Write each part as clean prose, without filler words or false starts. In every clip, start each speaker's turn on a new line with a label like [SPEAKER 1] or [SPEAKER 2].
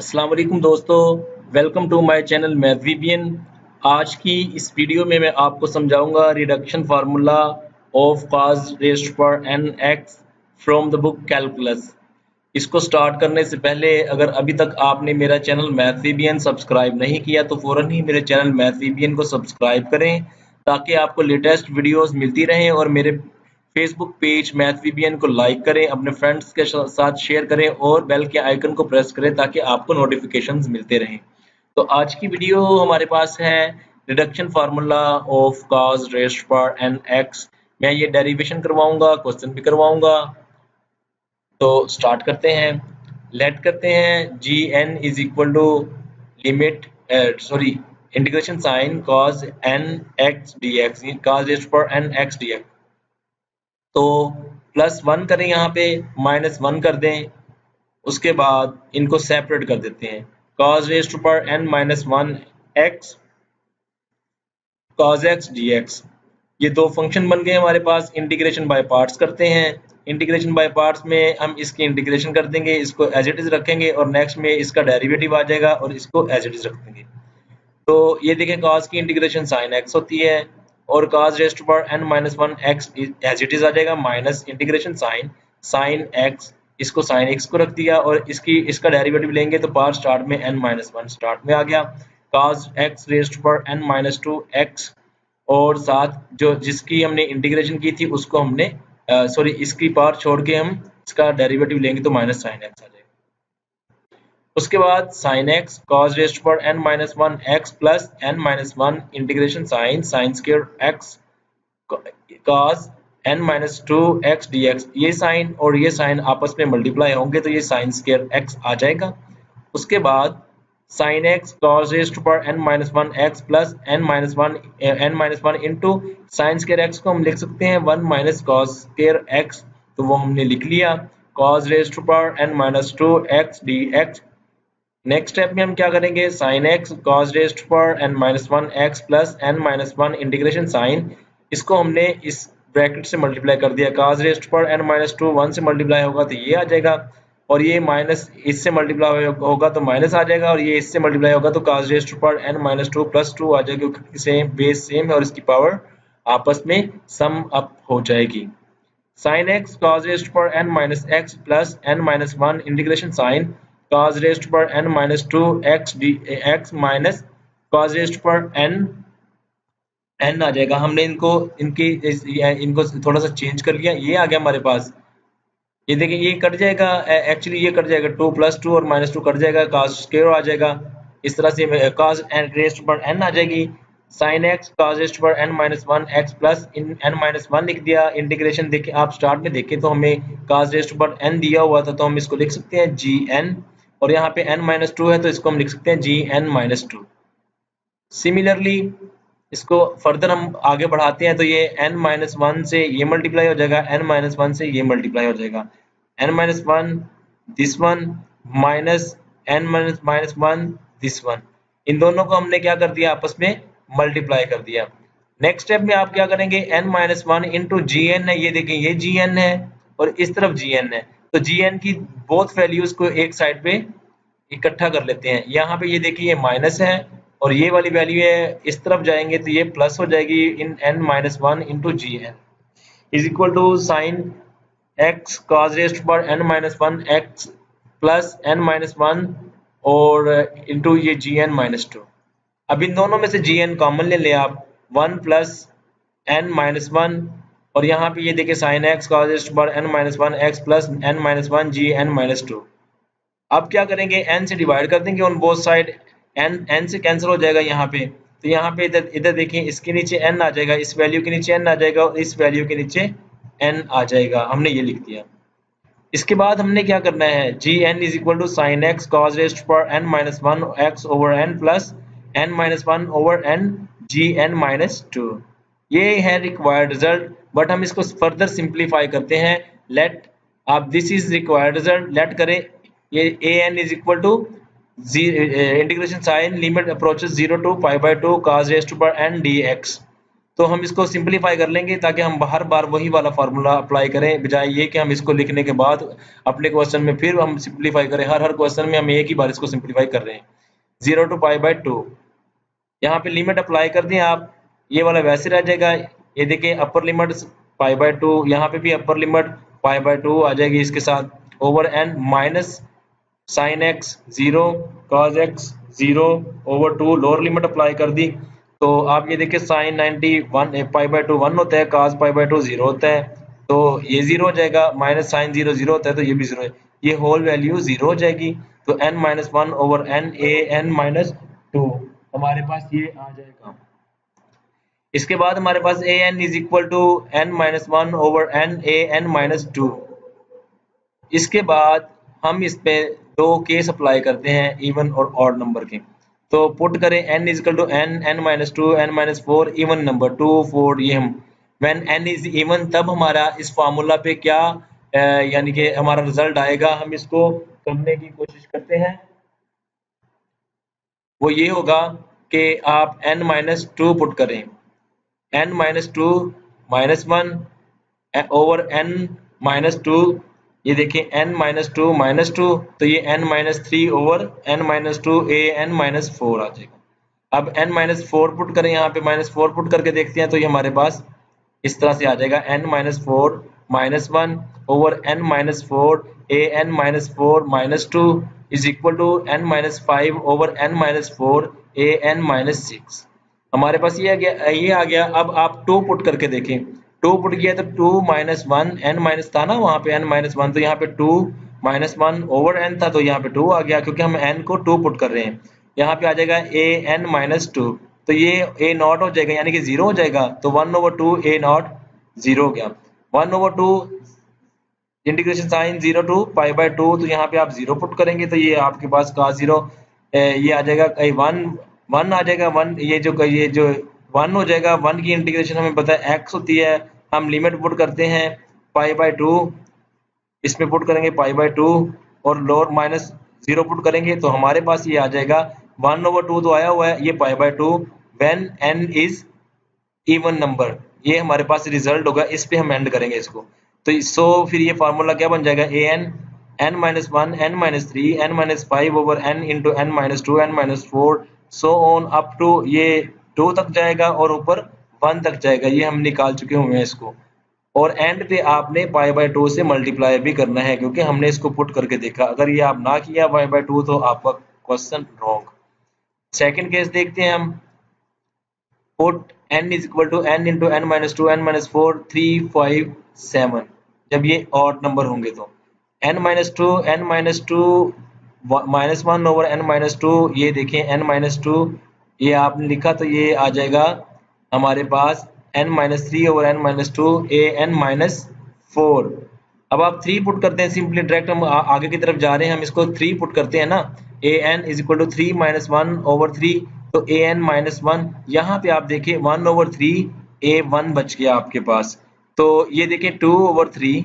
[SPEAKER 1] अस्सलाम वालेकुम दोस्तों, वेलकम टू माय चैनल मैथवीबियन। आज की इस वीडियो में मैं आपको समझाऊंगा reduction formula of cos raised power n x from the book calculus. इसको स्टार्ट करने से पहले अगर अभी तक आपने मेरा चैनल मैथवीबियन सब्सक्राइब नहीं किया तो फ़ौरन ही मेरे चैनल मैथवीबियन को सब्सक्राइब करें ताकि आपको लेटेस्ट वीडियोस मिलती रहें और मेरे फेसबुक पेज मैथवीबियन को लाइक करें, अपने फ्रेंड्स के साथ शेयर करें और बेल के आइकन को प्रेस करें ताकि आपको नोटिफिकेशंस मिलते रहें। तो आज की वीडियो हमारे पास है reduction formula of cos raised power n x। मैं ये डेरिवेशन करवाऊंगा, क्वेश्चन भी करवाऊंगा। तो स्टार्ट करते हैं। लेट करते हैं G N is equal to limit integration sine cos n x dx, cos raised power n x dx। तो +1 करें, यहाँ पे -1 कर दें। उसके बाद इनको सेपरेट कर देते हैं। cos raised to power n -1 x cos x dx। ये दो फंक्शन बन गए हमारे पास। इंटीग्रेशन बाय पार्ट्स करते हैं। इंटीग्रेशन बाय पार्ट्स में हम इसकी इंटीग्रेशन कर देंगे, इसको एज इट इज रखेंगे और नेक्स्ट में इसका डेरिवेटिव आ जाएगा और इसको एज इट इज रख देंगे। तो ये देखें, cos की इंटीग्रेशन sin x होती है और cos raised to power n -1 x as it is आ जाएगा माइनस इंटीग्रेशन sin x, इसको sin x को रख दिया और इसका डेरिवेटिव लेंगे तो पार्ट स्टार्ट में n-1 स्टार्ट में आ गया। cos x raised to power n-2 x और साथ जो जिसकी हमने इंटीग्रेशन की थी उसको हमने इसकी पार्ट छोड़ के हम इसका डेरिवेटिव लेंगे तो माइनस sin x आ जाएगा। उसके बाद sin x cos raised to power n-1 x plus n-1 integration sin square x cos n-2 x dx। ये साइन और ये साइन आपस में मल्टीप्लाई होंगे तो ये sin स्क्वायर x आ जाएगा। उसके बाद sin x cos raised to power n-1 x plus n-1 into sin square x को हम लिख सकते हैं 1 माइनस cos स्क्वायर x, तो वो हमने लिख लिया cos raised to power n-2 x dx। Next step में हम क्या करेंगे, sin x cos raised to power n-1 x plus n-1 integration sin, इसको हमने इस ब्रैकेट से मल्टीप्लाई कर दिया। cos raised to power n-2 1 से मल्टीप्लाई होगा तो ये आ जाएगा और ये माइनस इससे मल्टीप्लाई होगा तो माइनस आ जाएगा और ये इससे मल्टीप्लाई होगा तो cos raised to power n-2 plus 2 आ जाएगा क्योंकि सेम बेस सेम है और इसकी पावर आपस में सम अप हो जाएगी। sin x cos raised to power n-x plus n-1 integration sin cos raised to power n-2 x dx minus cos raised to power n आ जाएगा। हमने इनको थोड़ा सा चेंज कर लिया, ये आ गया हमारे पास। ये देखिए, ये कट जाएगा, एक्चुअली ये कट जाएगा 2 + 2 और -2 कट जाएगा, cos स्क्वायर आ जाएगा। इस तरह से cos n raised to power n आ जाएगी। sin x cos raised to power n-1 x plus n-1 लिख दिया। इंटीग्रेशन देखिए, आप स्टार्ट में देखें तो हमें cos raised to power n दिया हुआ था तो हम इसको लिख सकते हैं gn और यहाँ पे n-2 है तो इसको हम लिख सकते हैं gn-2। सिमिलरली इसको फर्दर हम आगे बढ़ाते हैं तो ये n-1 से ये मल्टीप्लाई हो जाएगा, n-1 से ये मल्टीप्लाई हो जाएगा, n-1 this one minus n-1 this one. इन दोनों को हमने क्या कर दिया, आपस में मल्टीप्लाई कर दिया। नेक्स्ट स्टेप में आप क्या करेंगे, n-1 इंटू जी एन है, ये देखें ये जी एन है और इस तरफ जी एन है, तो जी एन की बोथ वैल्यूज को एक साइड पे इकट्ठा कर लेते हैं। यहाँ पे ये देखिए ये माइनस है और ये वाली वैल्यू है, इस तरफ जाएंगे तो ये प्लस हो जाएगी इन n-1 into G N is equal to sine x cos raised to power n-1 x plus n-1 और इंटू ये gn-2। अब इन दोनों में से gn कॉमन ले लें आप, 1 प्लस n-1 और यहाँ पे ये देखिए sin x cos raised to power n-1 x plus n-1 gn-2। अब क्या करेंगे, n से डिवाइड कर देंगे ऑन बोथ साइड, n से कैंसिल हो जाएगा यहाँ पे, तो यहाँ पे इधर देखिए इसके नीचे n आ जाएगा, इस वैल्यू के नीचे n आ जाएगा और इस वैल्यू के नीचे n आ जाएगा। हमने ये लिख दिया। इसके बाद हमने क्या करना है, gn is equal to sin x cos raised to power n-1 x over n plus n-1 over n gn-2। ये है रिक्वायर्ड रिजल्ट, बट हम इसको फर्दर सिंप्लीफाई करते हैं। लेट आप this is required result, let करें ये an is equal to integration sign limit approaches 0 to π/2 cos raised to power n dx। तो हम इसको सिंपलीफाई कर लेंगे ताकि हम हर बार वही वाला फार्मूला अप्लाई करें, बजाय ये कि हम इसको लिखने के बाद अपने क्वेश्चन में फिर हम सिंपलीफाई करें। हर क्वेश्चन में हम एक ही बार इसको सिंपलीफाई कर रहे हैं। 0 to π/2 यहाँ पे लिमिट अप्लाई कर दें आप, ये वाला वैसे रह जाएगा। ये देखिए अपर लिमिट π/2, यहाँ पे भी अपर लिमिट π/2 आ जाएगी इसके साथ over n minus sine x 0 cos x 0 over 2 lower limit apply कर दी। तो आप ये देखिए साइन 91 π/2 1 होता है, cos π/2 0 होता है, तो ये 0 हो जाएगा। माइनस साइन 0 0 होता है, तो ये भी 0 है, ये होल वैल्यू 0 हो जाएगी। तो n-1 over n a n-2 हमारे पास ये आ जाएगा। इसके बाद हमारे पास a n is equal to n-1 over n a n-2। इसके बाद हम इस पे दो केस अप्लाई करते हैं इवन और ऑड नंबर के। तो पुट करें n is equal to n n-2 n-4 even number 2 4, ये हम व्हेन n इज इवन तब हमारा इस फार्मूला पे क्या यानी कि हमारा रिजल्ट आएगा। हम इसको करने की कोशिश करते हैं, वो ये होगा कि आप n-2 पुट करें, n-2 -1 ओवर n-2, ये देखिए n-2 -2, तो ये n-3 over n-2 a n-4 आ जाएगा। अब n-4 पुट करें, यहाँ पे -4 पुट करके देखते हैं, तो ये हमारे पास इस तरह से आ जाएगा n-4 -1 over n-4 a n-4 -2 is equal to n-5 over n-4 a n-6। हमारे पास ये आ गया। अब आप 2 पुट करके देखें, 2 पुट किया तो 2 -1 n माइनस था ना वहाँ पे n-1, तो यहाँ पे 2 -1 ओवर n था, तो यहाँ पे 2 आ गया क्योंकि हम n को 2 पुट कर रहे हैं। यहाँ पे आ जाएगा a n-2, तो ये a नॉट हो जाएगा यानी कि 0 हो जाएगा, तो 1/2 a नॉट 0 हो गया। 1/2 इंटीग्रेशन साइन 0 to π/2, तो यहाँ पे आप 0 पुट करेंगे तो ये आपके पास cos 0 ये आ जाएगा 1 आ जाएगा। 1 ये जो 1 हो जाएगा। 1 की इंटीग्रेशन हमें पता है x होती है, हम लिमिट पुट करते हैं π/2, इसमें पुट करेंगे π/2 और लोअर माइनस 0 पुट करेंगे, तो हमारे पास ये आ जाएगा 1/2 तो आया हुआ है, ये π/2 when n is even number, ये हमारे पास रिजल्ट होगा। इस पे हम एंड करेंगे इसको, तो सो फिर ये फार्मूला क्या बन जाएगा, an n-1 n-3 n-5 over n into n-2 n-4 so on up to ये 2 तक जाएगा और ऊपर 1 तक जाएगा। ये हम निकाल चुके हुए हैं इसको, और एंड पे आपने π/2 से मल्टीप्लाई भी करना है क्योंकि हमने इसको पुट करके देखा। अगर ये आप ना किया π/2 तो आपका क्वेश्चन रॉन्ग। सेकंड केस देखते हैं हम, put n is equal to n into n-2 n-4 3 5 7, जब ये ऑड नंबर होंगे तो n-2 -1 ओवर n-2, ये देखें n-2 ये आपने लिखा तो ये आ जाएगा हमारे पास n-3 over n-2 a n-4। अब आप 3 पुट करते हैं, सिंपली डायरेक्ट हम आगे की तरफ जा रहे हैं, हम इसको 3 पुट करते हैं ना, a n is equal to 3 -1 over 3, तो a n-1, यहाँ पे आप देखिए 1/3 a1 बच गया आपके पास। तो ये देखिए 2/3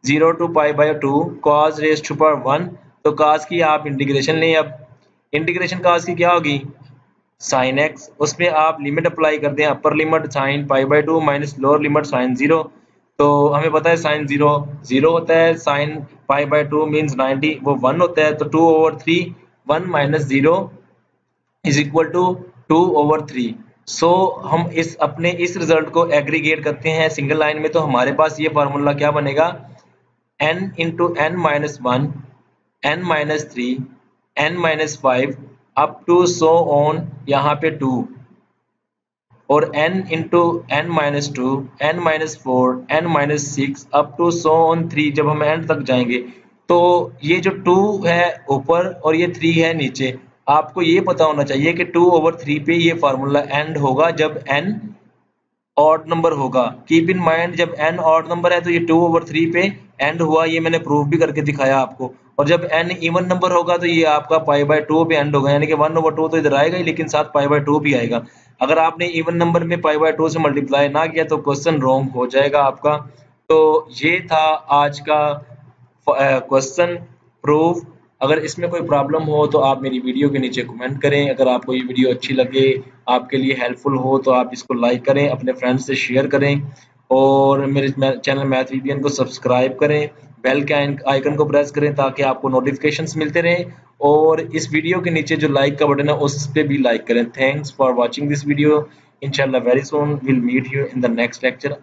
[SPEAKER 1] 0 to π/2 cos raise to power 1, तो cos की आप इंटीग्रेशन लें। अब इंटीग्रेशन cos की क्या होगी, साइन x, उसमें आप लिमिट अप्लाई कर दें, upper limit sine π/2 minus lower limit sine 0, तो हमें पता है साइन 0 0 होता है, साइन π/2 मीन्स 90 वो 1 होता है, तो 2/3 1 माइनस 0 इज इक्वल टू 2/3। सो हम अपने इस रिजल्ट को एग्रीगेट करते हैं सिंगल लाइन में, तो हमारे पास ये फार्मूला क्या बनेगा, n into n-1 n-3 n-5 up to so on यहाँ पे 2, और n into n-2 n-4 n-6 up to so on 3, जब हम एंड तक जाएंगे तो ये जो 2 है ऊपर और ये 3 है नीचे। आपको ये पता होना चाहिए कि 2/3 पे ये फार्मूला एंड होगा जब n ऑड नंबर होगा। कीप इन माइंड जब n ऑड नंबर है तो ये 2/3 पे एंड हुआ, ये मैंने प्रूफ भी करके दिखाया आपको। और जब n इवन नंबर होगा तो ये आपका π/2 पे एंड होगा, यानी कि 1/2 तो इधर आएगा ही लेकिन साथ पा/2 भी आएगा। अगर आपने इवन नंबर में π/2 से मल्टीप्लाई ना किया तो क्वेश्चन रॉन्ग हो जाएगा आपका। तो ये था आज का क्वेश्चन प्रूफ। अगर इसमें कोई प्रॉब्लम हो तो आप मेरी वीडियो के नीचे कमेंट करें। अगर आपको ये वीडियो अच्छी लगे, आपके लिए हेल्पफुल हो तो आप इसको लाइक करें, अपने फ्रेंड्स से शेयर करें और मेरे चैनल मैथ वीपीएन को सब्सक्राइब करें, बेल के आइकन को प्रेस करें ताकि आपको नोटिफिकेशंस मिलते रहें और इस वीडियो के नीचे जो लाइक का बटन है उस पे भी लाइक करें। Thanks for watching this video. इंशाल्लाह very soon will meet you in the next lecture.